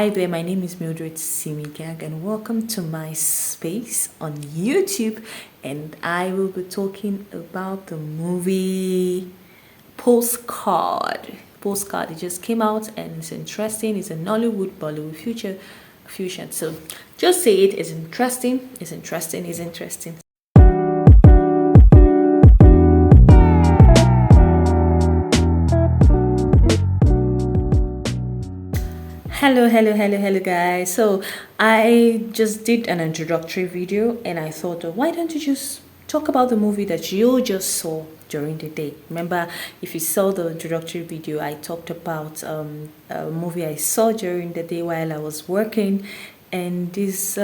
Hi there, my name is Mildred Simigag, and welcome to my space on YouTube. And I will be talking about the movie Postcard. Postcard, it just came out and it's interesting. It's a Nollywood Bollywood future fusion. So just say it is interesting, it's interesting, it's interesting. Hello, guys. So I just did an introductory video and I thought, why don't you just talk about the movie that you just saw during the day? Remember, if you saw the introductory video, I talked about a movie I saw during the day while I was working, and this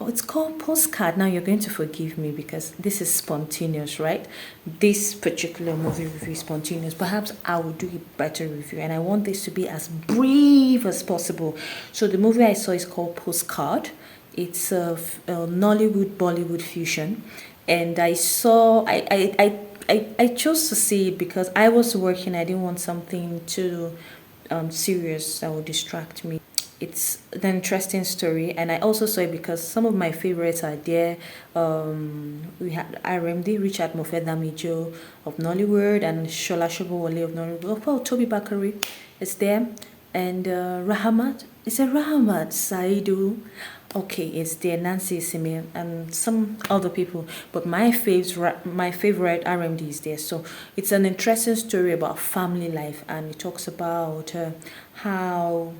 oh, it's called Postcard. Now you're going to forgive me because this is spontaneous, right? This particular movie review is spontaneous. Perhaps I will do a better review, and I want this to be as brief as possible. So the movie I saw is called Postcard. It's a Nollywood Bollywood fusion, and I chose to see it because I was working. I didn't want something too serious that would distract me. It's an interesting story, and I also saw it because some of my favorites are there. We had RMD Richard Mofedamijo of Nollywood and Shola Shobowale of Nollywood. Well, Toby Bakari is there, and Rahamat. Is it Rahamat Saidu? Okay, it's there. Nancy Simir and some other people, but my favorite RMD is there. So it's an interesting story about family life, and it talks about how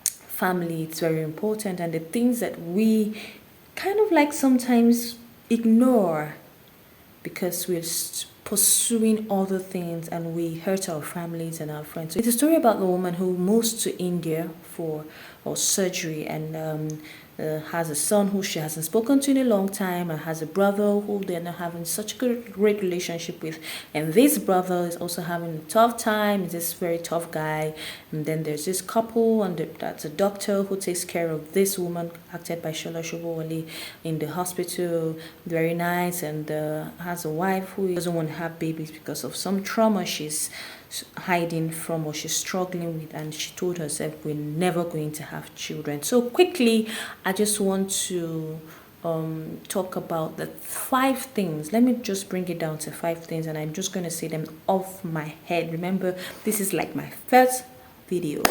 family it's very important, and the things that we kind of like sometimes ignore because we're pursuing other things and we hurt our families and our friends. So it's a story about the woman who moves to India for or surgery, and has a son who she hasn't spoken to in a long time, and has a brother who they're not having such a great relationship with. And this brother is also having a tough time. He's this very tough guy. And then there's this couple, and that's a doctor who takes care of this woman, acted by Shola Shobowale, in the hospital. Very nice, and has a wife who doesn't want to have babies because of some trauma she's hiding from or she's struggling with, and she told herself, we're never going to have children. So quickly, I just want to talk about the 5 things. Let me just bring it down to 5 things, and I'm just going to say them off my head. Remember, this is like my first video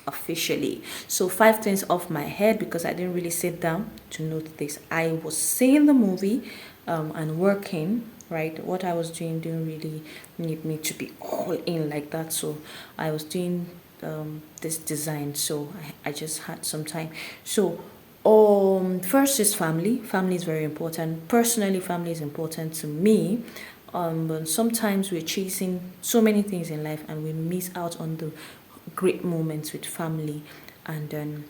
officially, so 5 things off my head because I didn't really sit down to note this. I was seeing the movie and working, right? What I was doing didn't really need me to be all in like that, so I was doing this design, so I just had some time. So first is family. Family is very important. Personally, family is important to me. But sometimes we're chasing so many things in life and we miss out on the great moments with family, and then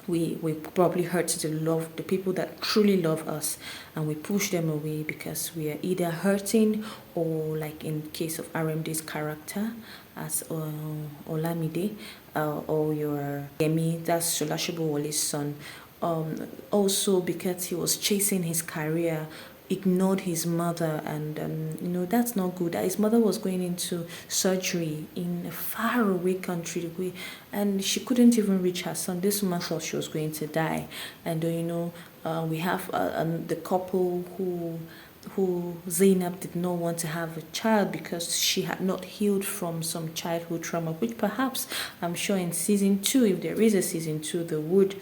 we probably hurt the people that truly love us, and we push them away because we are either hurting, or like in case of RMD's character as Olamide, or your Yemi, that's Shola Shobowale's son. Also because he was chasing his career, ignored his mother, and that's not good. His mother was going into surgery in a faraway country, and she couldn't even reach her son. This woman thought she was going to die. And we have the couple who Zainab did not want to have a child because she had not healed from some childhood trauma, which perhaps I'm sure in season 2, if there is a season 2, they would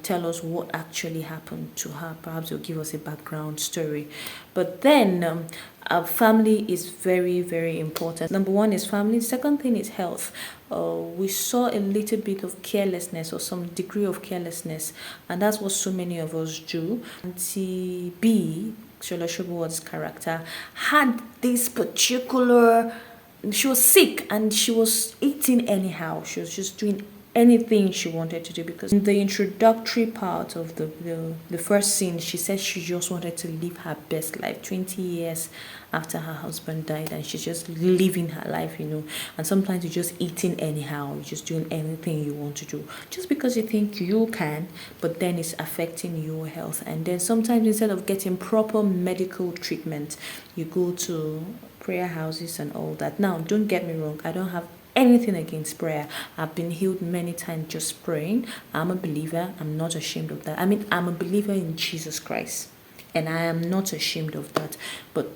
tell us what actually happened to her. Perhaps they'll give us a background story. But then our family is very, very important. Number 1 is family. Second thing is health. We saw a little bit of carelessness or some degree of carelessness, and that's what so many of us do. Auntie B, Shola Shobowale's character, had this particular, she was sick and she was eating anyhow. She was just doing anything she wanted to do, because in the introductory part of the first scene, she said she just wanted to live her best life 20 years after her husband died, and she's just living her life, and sometimes you're just eating anyhow, you're just doing anything you want to do just because you think you can, but then it's affecting your health. And then sometimes instead of getting proper medical treatment, you go to prayer houses and all that. Now don't get me wrong, I don't have anything against prayer. I've been healed many times just praying. I'm a believer. I'm not ashamed of that. I mean, I'm a believer in Jesus Christ, and I am not ashamed of that. But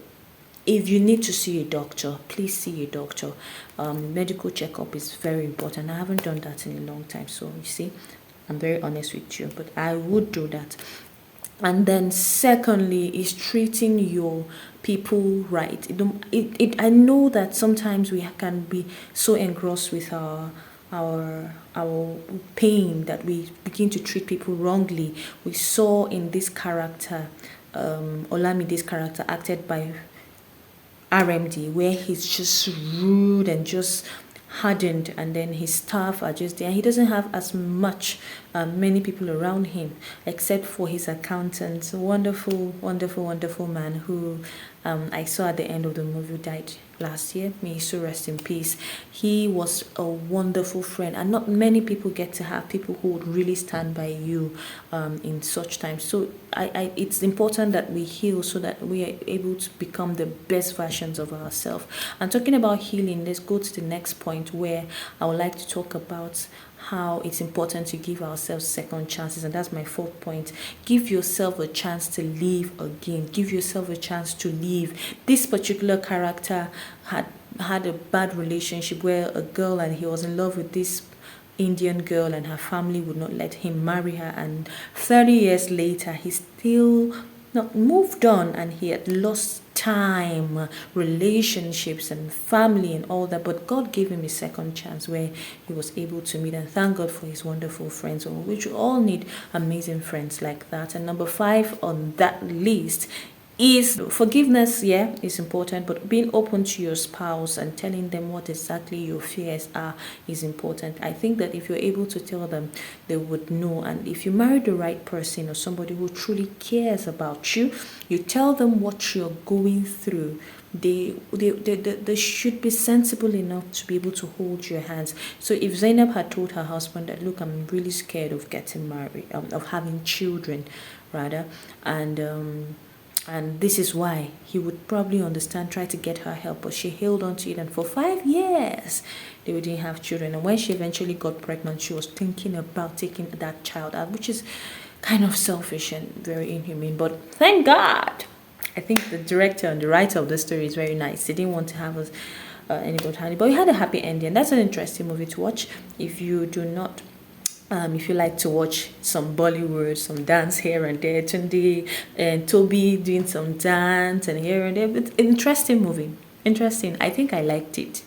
if you need to see a doctor, please see a doctor. Medical checkup is very important. I haven't done that in a long time, so you see, I'm very honest with you, but I would do that. And then secondly is treating your people right. I know that sometimes we can be so engrossed with our pain that we begin to treat people wrongly. We saw in this character, Olamide's character acted by RMD, where he's just rude and just hardened, and then his staff are just there. He doesn't have as much many people around him except for his accountant. Wonderful, wonderful, wonderful man who I saw at the end of the movie died last year. May he so rest in peace. He was a wonderful friend, and not many people get to have people who would really stand by you in such times. So it's important that we heal so that we are able to become the best versions of ourselves. And talking about healing, let's go to the next point where I would like to talk about how it's important to give ourselves second chances. And that's my fourth point. Give yourself a chance to live again. Give yourself a chance to live. This particular character had a bad relationship where a girl, and he was in love with this Indian girl, and her family would not let him marry her, and 30 years later he still not moved on, and he had lost time, relationships and family and all that, but God gave him a second chance where he was able to meet, and thank God for his wonderful friends, which we all need amazing friends like that. And number 5 on that list is forgiveness. Yeah, is important, but being open to your spouse and telling them what exactly your fears are is important. I think that if you're able to tell them, they would know. And if you marry the right person or somebody who truly cares about you, you tell them what you're going through, they should be sensible enough to be able to hold your hands. So if Zainab had told her husband that, look, I'm really scared of getting married, of having children rather, and this is why, he would probably understand, try to get her help, but she held on to it, and for 5 years they didn't have children. And when she eventually got pregnant, she was thinking about taking that child out, which is kind of selfish and very inhumane. But thank God, I think the director and the writer of the story is very nice. They didn't want to have us anybody, but we had a happy ending. That's an interesting movie to watch. If you do not if you like to watch some Bollywood, some dance here and there, Tunde and Toby doing some dance and here and there, but interesting movie. Interesting. I think I liked it.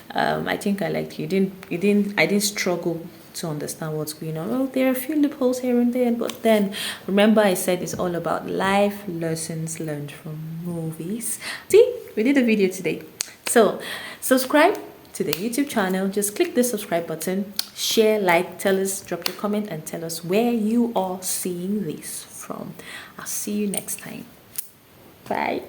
I think I liked it. I didn't struggle to understand what's going on. Well, there are a few loopholes here and there, but then remember I said it's all about life lessons learned from movies. See, we did a video today. So subscribe to the YouTube channel. Just click the subscribe button, share, like, tell us, drop your comment and tell us where you are seeing this from. I'll see you next time. Bye.